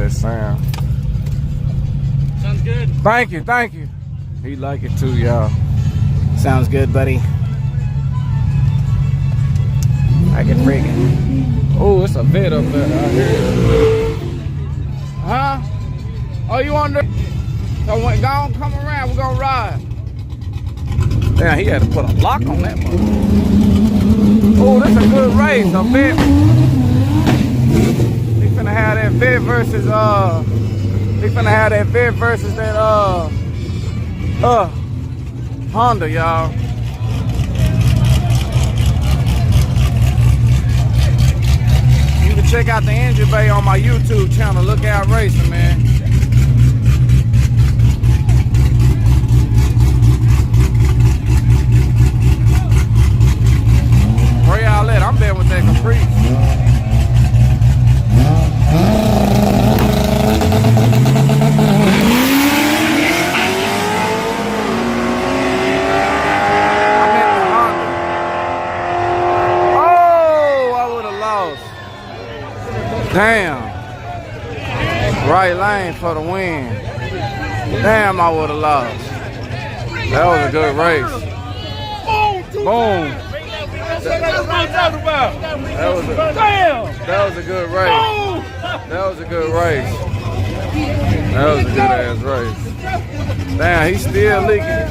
that sound. Sounds good. Thank you, thank you. He like it too, y'all. Sounds good, buddy. I can freaking. Oh, it's a vet up there. I hear it. Huh? Oh, you on there? So when gone, come around. We're gonna ride. Damn, he had to put a lock on that one. Oh, this is a good race. A vet. He finna have that vet versus that Honda, y'all. You can check out the engine bay on my YouTube channel. Look out racing, man. Where y'all at? I'm there with that caprice. Damn. Right lane for the win. Damn, I would have lost. That was a good race. Boom. That was a good race. That was a good race. That was a good ass race. Damn, he's still leaking.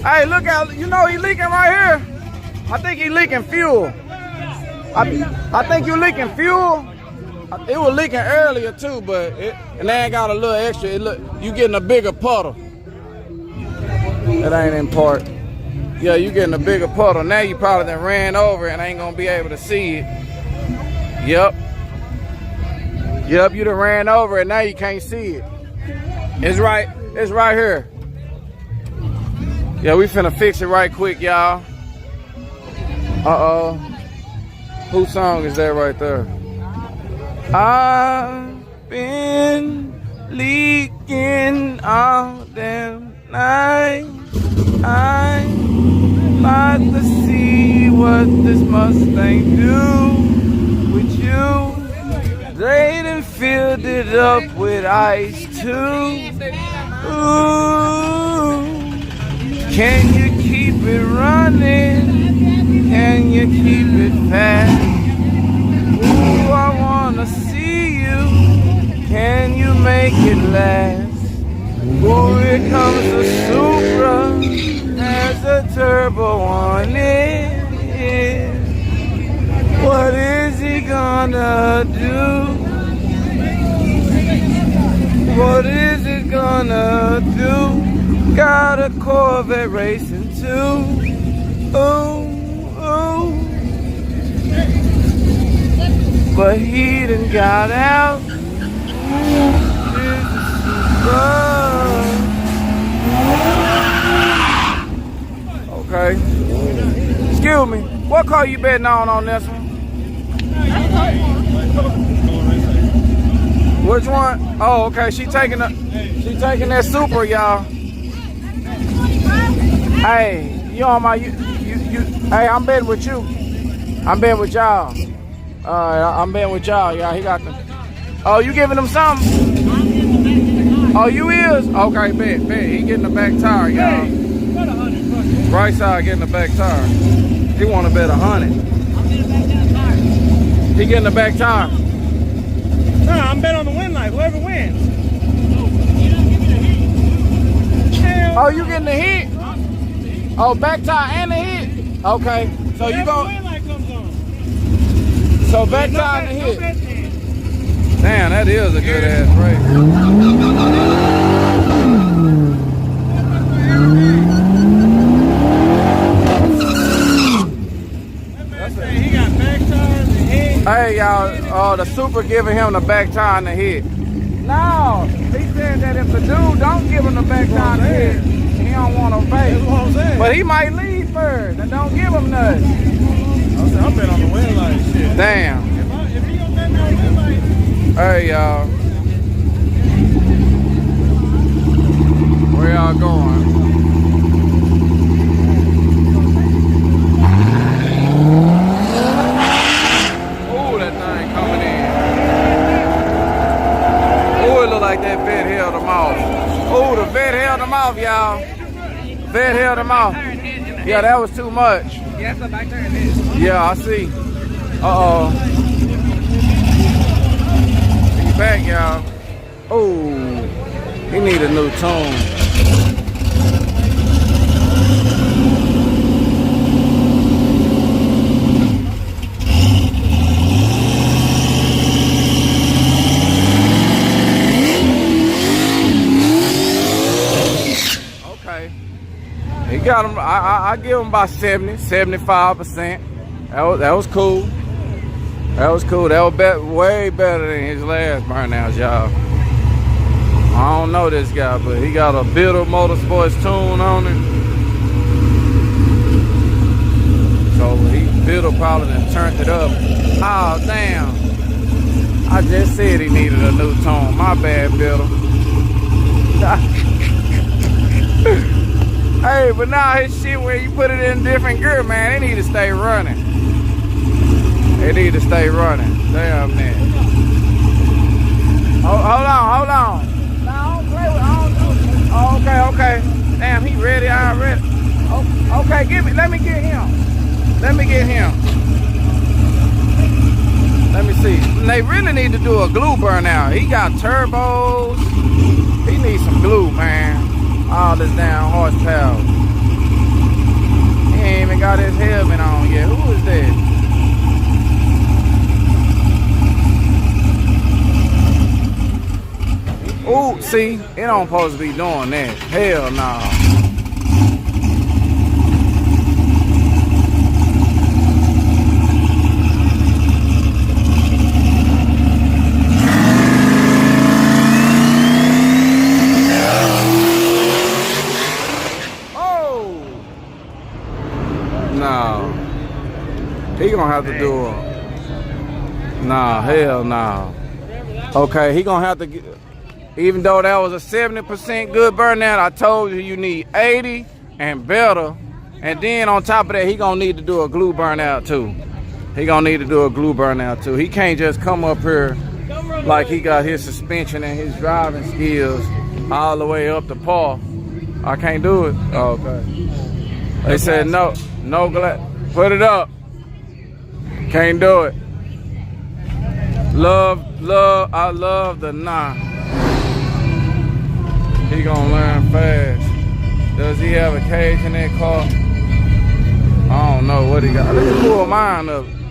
Hey, look out. You know he leaking right here. I think he leaking fuel. I think you leaking fuel. It was leaking earlier too, but and they ain't got a little extra. You getting a bigger puddle. That ain't important. Yeah, you getting a bigger puddle. Now you probably done ran over and ain't gonna be able to see it. Yep, you done ran over and now you can't see it. It's right here. Yeah, we finna fix it right quick, y'all. Uh-oh. Whose song is that right there? I've been leaking all damn night. I'd like to see what this Mustang do with you. They done filled it up with ice too. Ooh, can you keep it running? Can you keep it fast? Ooh, I wanna see you. Can you make it last? Ooh, here comes the Supra. Has a turbo on it. What is he gonna do? What is it gonna do? Got a Corvette racing too. Ooh, ooh. But he done got out. Okay. Excuse me. What car you betting on this one? Which one? Oh, okay. She taking that Supra, y'all. Hey, you on my hey, I'm betting with you. I'm betting with y'all. I'm betting with y'all, y'all. He got them. Oh, you giving him something? Oh, you is? Okay, bet. He getting the back tire, y'all. Right side getting the back tire. He want to bet 100. He getting the back tire. No, I'm betting on the win light. Whoever wins. Oh, you getting the hit? Oh, back tire and the hit? Okay. So you go. So back tire and the hit. Damn, that is a good ass race. He got back tires and hit. Hey y'all, the Supra giving him the back tire and the hit. No, he said that if the dude don't give him the back tire and the hit, he don't want to pay. That's what I'm saying. But he might leave first and don't give him nothing. I'm betting on the win light shit. Damn. If he gonna bet on the win light. Hey y'all. Where y'all going? Oh, that thing coming in. Oh, Vet held him off. Yeah, that was too much. Yeah, so back turn is. Yeah, I see. Uh-oh. He's back, y'all. Oh, he need a new tune. Okay. He got him. I give him about 70, 75%. That was cool. That was cool. That was way better than his last burnouts, y'all. I don't know this guy, but he got a Bitter Motorsports tune on it. So he Bitter probably done turned it up. Oh damn! I just said he needed a new tone. My bad, Bitter. Hey, but now his shit where you put it in different gear, man, they need to stay running. They need to stay running. Damn, man. Hold on. No, I don't play with, oh, okay. Damn, he ready already. Oh, okay, let me get him. Let me see. They really need to do a glue burnout. He got turbos. He needs some glue, man. All this damn horsepower. He ain't even got his helmet on yet. Who is that? Ooh, see, it don't supposed to be doing that. Hell no. Oh! No. He gonna have to do it. Nah, hell no. Okay, he gonna have to get... Even though that was a 70% good burnout, I told you need 80 and better. And then on top of that, he gonna need to do a glue burnout too. He can't just come up here like he got his suspension and his driving skills all the way up to par. I can't do it. Oh, okay. They said no glass. Put it up. Can't do it. I love the nah. He gonna learn fast. Does he have a cage in that car? I don't know what he got. Let's pull mine up.